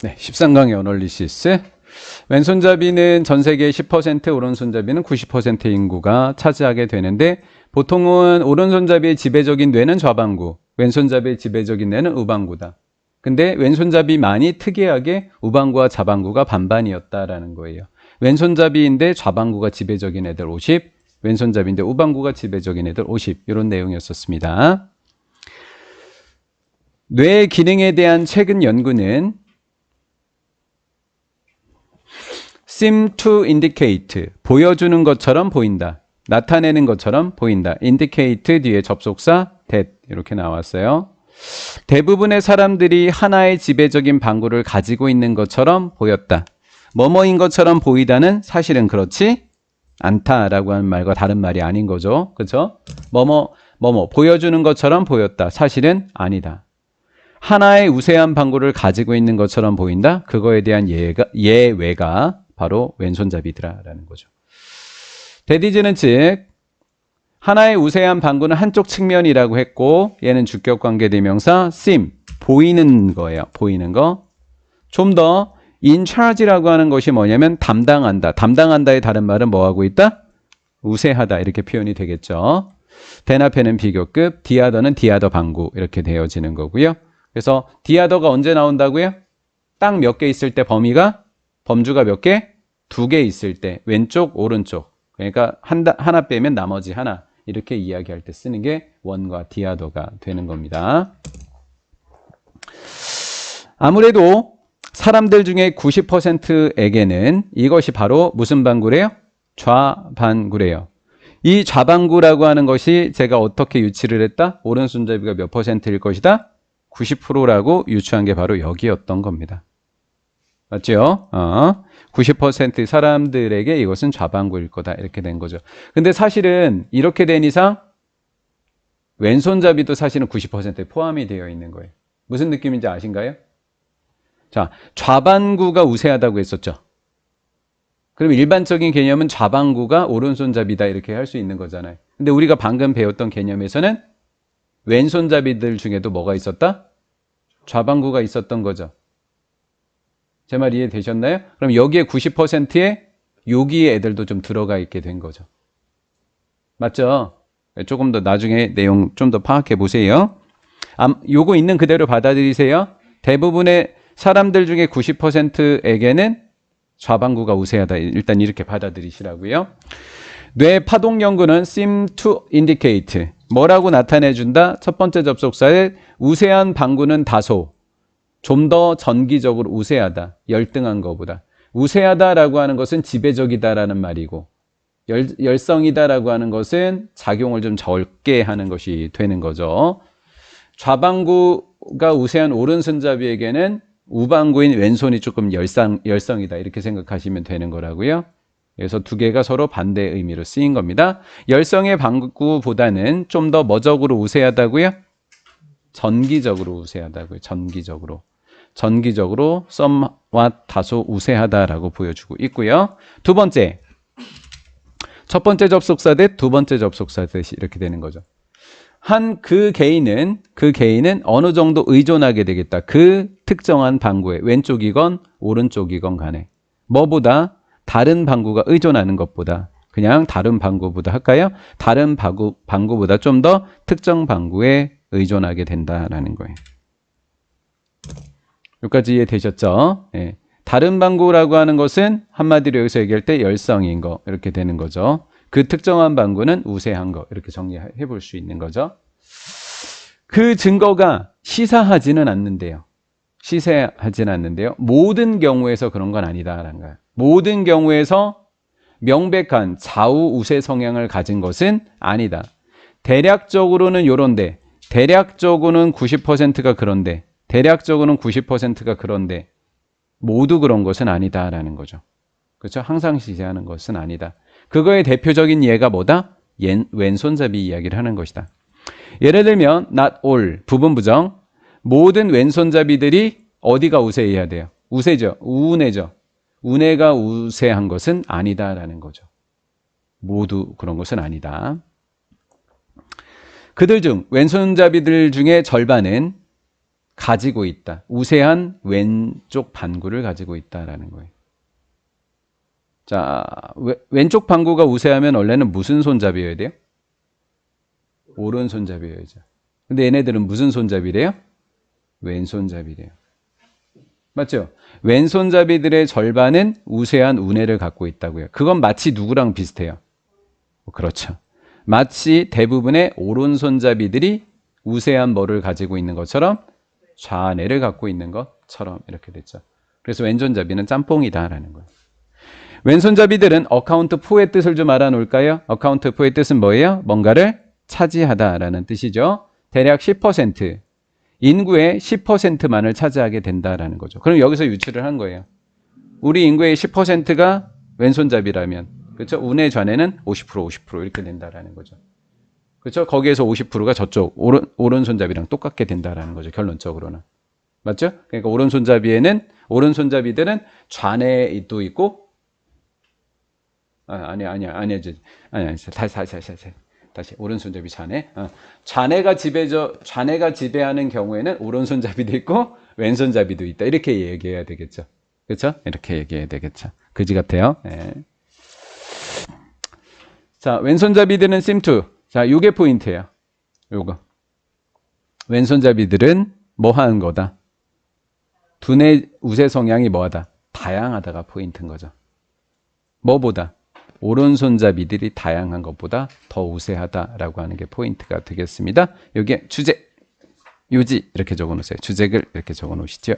네, 13강의 어널리시스. 왼손잡이는 전 세계의 10%, 오른손잡이는 90%의 인구가 차지하게 되는데 보통은 오른손잡이의 지배적인 뇌는 좌반구, 왼손잡이의 지배적인 뇌는 우반구다. 근데 왼손잡이만이 특이하게 우반구와 좌반구가 반반이었다라는 거예요. 왼손잡이인데 좌반구가 지배적인 애들 50, 왼손잡이인데 우반구가 지배적인 애들 50, 이런 내용이었습니다. 뇌 기능에 대한 최근 연구는 seem to indicate, 보여주는 것처럼 보인다. 나타내는 것처럼 보인다. indicate 뒤에 접속사 that 이렇게 나왔어요. 대부분의 사람들이 하나의 지배적인 방구를 가지고 있는 것처럼 보였다. 뭐뭐인 것처럼 보이다는 사실은 그렇지 않다라고 하는 말과 다른 말이 아닌 거죠. 그렇죠? 뭐뭐 보여주는 것처럼 보였다. 사실은 아니다. 하나의 우세한 방구를 가지고 있는 것처럼 보인다. 그거에 대한 예외가 바로 왼손잡이더라라는 거죠. 대디즈는 즉 하나의 우세한 방구는 한쪽 측면이라고 했고 얘는 주격관계대명사 seem, 보이는 거예요. 보이는 거. 좀 더 in charge라고 하는 것이 뭐냐면 담당한다. 담당한다의 다른 말은 뭐하고 있다? 우세하다 이렇게 표현이 되겠죠. 된 앞에는 비교급, 디아더는 디아더 방구 이렇게 되어지는 거고요. 그래서 디아더가 언제 나온다고요? 딱 몇 개 있을 때 범주가 몇 개? 2개 있을 때 왼쪽 오른쪽 그러니까 하나 빼면 나머지 하나 이렇게 이야기할 때 쓰는 게 원과 디아더가 되는 겁니다. 아무래도 사람들 중에 90%에게는 이것이 바로 무슨 방구래요? 좌반구래요. 이 좌반구라고 하는 것이 제가 어떻게 유치를 했다? 오른손잡이가 몇 %일 것이다? 90%라고 유추한 게 바로 여기였던 겁니다. 맞죠? 90% 사람들에게 이것은 좌반구일 거다 이렇게 된 거죠. 근데 사실은 이렇게 된 이상 왼손잡이도 사실은 90%에 포함이 되어 있는 거예요. 무슨 느낌인지 아신가요? 자, 좌반구가 우세하다고 했었죠. 그럼 일반적인 개념은 좌반구가 오른손잡이다 이렇게 할 수 있는 거잖아요. 근데 우리가 방금 배웠던 개념에서는 왼손잡이들 중에도 뭐가 있었다? 좌반구가 있었던 거죠. 제 말 이해되셨나요? 그럼 여기에 90%에 여기에 애들도 좀 들어가 있게 된 거죠. 맞죠? 조금 더 나중에 내용 좀 더 파악해 보세요. 요거 있는 그대로 받아들이세요. 대부분의 사람들 중에 90%에게는 좌반구가 우세하다. 일단 이렇게 받아들이시라고요. 뇌 파동 연구는 seem to indicate, 뭐라고 나타내준다? 첫 번째 접속사에 우세한 방구는 다소, 좀 더 전기적으로 우세하다, 열등한 것보다. 우세하다라고 하는 것은 지배적이다라는 말이고 열성이다라고 하는 것은 작용을 좀 적게 하는 것이 되는 거죠. 좌반구가 우세한 오른손잡이에게는 우반구인 왼손이 조금 열성이다 이렇게 생각하시면 되는 거라고요. 그래서 두 개가 서로 반대 의미로 쓰인 겁니다. 열성의 방구보다는 좀 더 뭐적으로 우세하다고요? 전기적으로 우세하다고요. 전기적으로 somewhat 다소 우세하다라고 보여주고 있고요. 두 번째, 첫 번째 접속사 대 두 번째 접속사 대시 이렇게 되는 거죠. 그 개인은 어느 정도 의존하게 되겠다. 그 특정한 방구에 왼쪽이건 오른쪽이건 간에 뭐보다 다른 방구가 의존하는 것보다 그냥 다른 방구보다 할까요? 다른 방구보다 좀 더 특정 방구에 의존하게 된다라는 거예요. 여기까지 이해되셨죠? 예. 다른 방구라고 하는 것은 한마디로 여기서 얘기할 때 열성인 거 이렇게 되는 거죠. 그 특정한 방구는 우세한 거 이렇게 정리해 볼 수 있는 거죠. 그 증거가 시사하지는 않는데요. 모든 경우에서 그런 건 아니다라는 거예요. 모든 경우에서 명백한 좌우 우세 성향을 가진 것은 아니다. 대략적으로는 요런데, 대략적으로는 90%가 그런데, 대략적으로는 90%가 그런데 모두 그런 것은 아니다라는 거죠. 그렇죠? 항상 시사하는 것은 아니다. 그거의 대표적인 예가 뭐다? 왼손잡이 이야기를 하는 것이다. 예를 들면 not all, 부분-부정. 모든 왼손잡이들이 어디가 우세해야 돼요? 우세죠. 우운해죠. 운해가 우세한 것은 아니다라는 거죠. 모두 그런 것은 아니다. 그들 중 왼손잡이들 중에 절반은 가지고 있다. 우세한 왼쪽 반구를 가지고 있다라는 거예요. 자, 왼쪽 반구가 우세하면 원래는 무슨 손잡이여야 돼요? 오른손잡이여야죠. 근데 얘네들은 무슨 손잡이래요? 왼손잡이래요. 맞죠? 왼손잡이들의 절반은 우세한 우뇌를 갖고 있다고요. 그건 마치 누구랑 비슷해요? 그렇죠. 마치 대부분의 오른손잡이들이 우세한 뭐를 가지고 있는 것처럼 좌뇌를 갖고 있는 것처럼 이렇게 됐죠. 그래서 왼손잡이는 짬뽕이다라는 거예요. 왼손잡이들은 어카운트 포의 뜻을 좀 알아놓을까요? 어카운트 포의 뜻은 뭐예요? 뭔가를 차지하다라는 뜻이죠. 대략 10%, 인구의 10%만을 차지하게 된다라는 거죠. 그럼 여기서 유추를 한 거예요. 우리 인구의 10%가 왼손잡이라면, 그렇죠? 우뇌 좌뇌는 50% 이렇게 된다라는 거죠. 그렇죠? 거기에서 50%가 저쪽 오른손잡이랑 똑같게 된다라는 거죠. 결론적으로는. 맞죠? 그러니까 오른손잡이들은 좌뇌도 있고, 다시 오른손잡이 좌뇌. 좌뇌가 지배하는 경우에는 오른손잡이도 있고 왼손잡이도 있다. 이렇게 얘기해야 되겠죠. 그렇죠? 이렇게 얘기해야 되겠죠. 그지 같아요. 네. 자, 왼손잡이들은 seem to. 자, 요게 포인트예요. 요거. 왼손잡이들은 뭐 하는 거다? 두뇌 우세 성향이 뭐하다? 다양하다가 포인트인 거죠. 뭐보다? 오른손잡이들이 다양한 것보다 더 우세하다라고 하는 게 포인트가 되겠습니다. 여기에 주제, 요지 이렇게 적어 놓으세요. 주제글 이렇게 적어 놓으시죠.